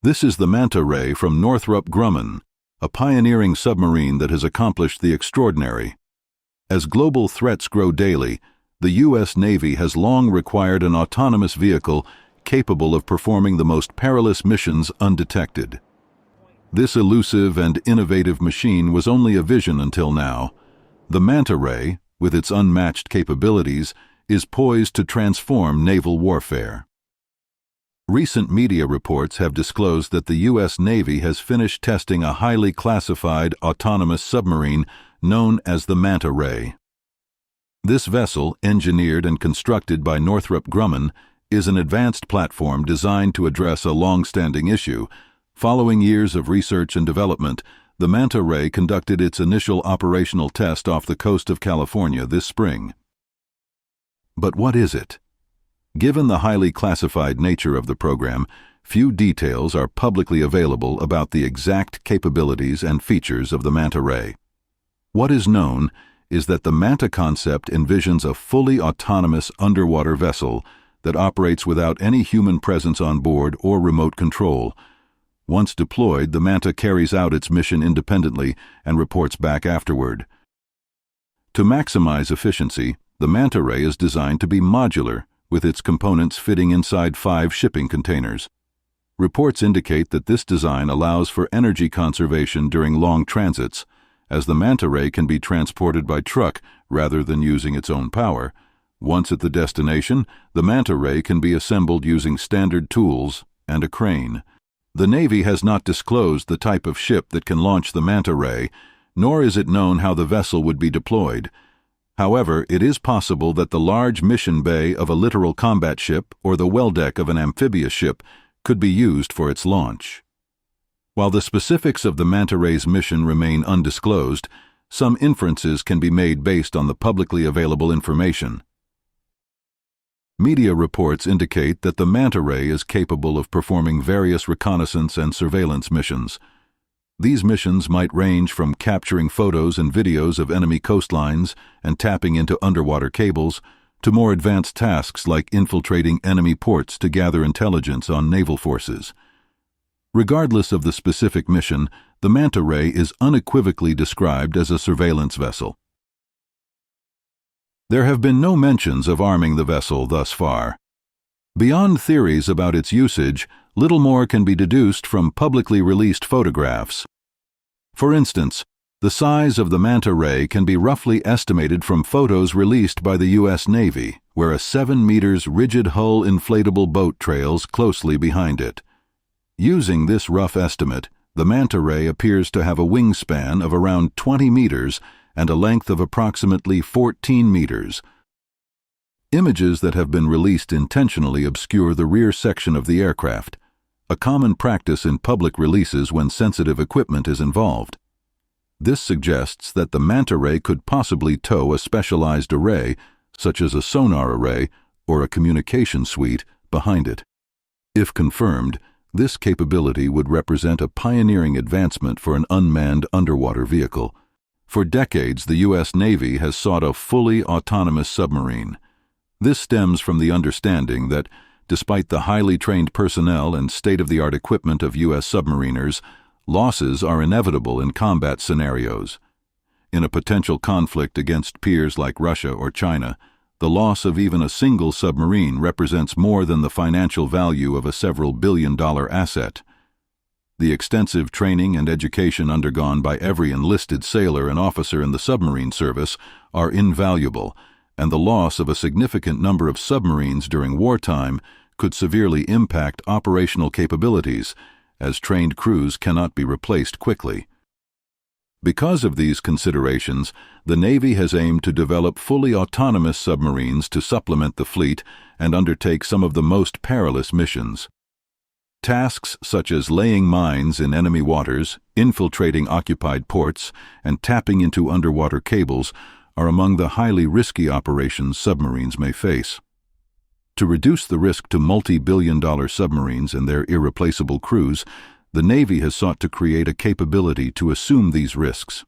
This is the Manta Ray from Northrop Grumman, a pioneering submarine that has accomplished the extraordinary. As global threats grow daily, the U.S. Navy has long required an autonomous vehicle capable of performing the most perilous missions undetected. This elusive and innovative machine was only a vision until now. The Manta Ray, with its unmatched capabilities, is poised to transform naval warfare. Recent media reports have disclosed that the U.S. Navy has finished testing a highly classified autonomous submarine known as the Manta Ray. This vessel, engineered and constructed by Northrop Grumman, is an advanced platform designed to address a long-standing issue. Following years of research and development, the Manta Ray conducted its initial operational test off the coast of California this spring. But what is it? Given the highly classified nature of the program, few details are publicly available about the exact capabilities and features of the Manta Ray. What is known is that the Manta concept envisions a fully autonomous underwater vessel that operates without any human presence on board or remote control. Once deployed, the Manta carries out its mission independently and reports back afterward. To maximize efficiency, the Manta Ray is designed to be modular, with its components fitting inside 5 shipping containers. Reports indicate that this design allows for energy conservation during long transits, as the Manta Ray can be transported by truck rather than using its own power. Once at the destination, the Manta Ray can be assembled using standard tools and a crane. The Navy has not disclosed the type of ship that can launch the Manta Ray, nor is it known how the vessel would be deployed. However, it is possible that the large mission bay of a littoral combat ship or the well deck of an amphibious ship could be used for its launch. While the specifics of the Manta Ray's mission remain undisclosed, some inferences can be made based on the publicly available information. Media reports indicate that the Manta Ray is capable of performing various reconnaissance and surveillance missions. These missions might range from capturing photos and videos of enemy coastlines and tapping into underwater cables to more advanced tasks like infiltrating enemy ports to gather intelligence on naval forces. Regardless of the specific mission, the Manta Ray is unequivocally described as a surveillance vessel. There have been no mentions of arming the vessel thus far. Beyond theories about its usage, little more can be deduced from publicly released photographs. For instance, the size of the Manta Ray can be roughly estimated from photos released by the U.S. Navy, where a 7 meters rigid hull inflatable boat trails closely behind it. Using this rough estimate, the Manta Ray appears to have a wingspan of around 20 meters and a length of approximately 14 meters. Images that have been released intentionally obscure the rear section of the aircraft, a common practice in public releases when sensitive equipment is involved. This suggests that the Manta Ray could possibly tow a specialized array, such as a sonar array or a communication suite, behind it. If confirmed, this capability would represent a pioneering advancement for an unmanned underwater vehicle. For decades, the U.S. Navy has sought a fully autonomous submarine. This stems from the understanding that, despite the highly trained personnel and state-of-the-art equipment of U.S. submariners, losses are inevitable in combat scenarios. In a potential conflict against peers like Russia or China, the loss of even a single submarine represents more than the financial value of a several billion-dollar asset. The extensive training and education undergone by every enlisted sailor and officer in the submarine service are invaluable, and the loss of a significant number of submarines during wartime could severely impact operational capabilities, as trained crews cannot be replaced quickly. Because of these considerations, the Navy has aimed to develop fully autonomous submarines to supplement the fleet and undertake some of the most perilous missions. Tasks such as laying mines in enemy waters, infiltrating occupied ports, and tapping into underwater cables are among the highly risky operations submarines may face. To reduce the risk to multi-billion-dollar submarines and their irreplaceable crews, the Navy has sought to create a capability to assume these risks.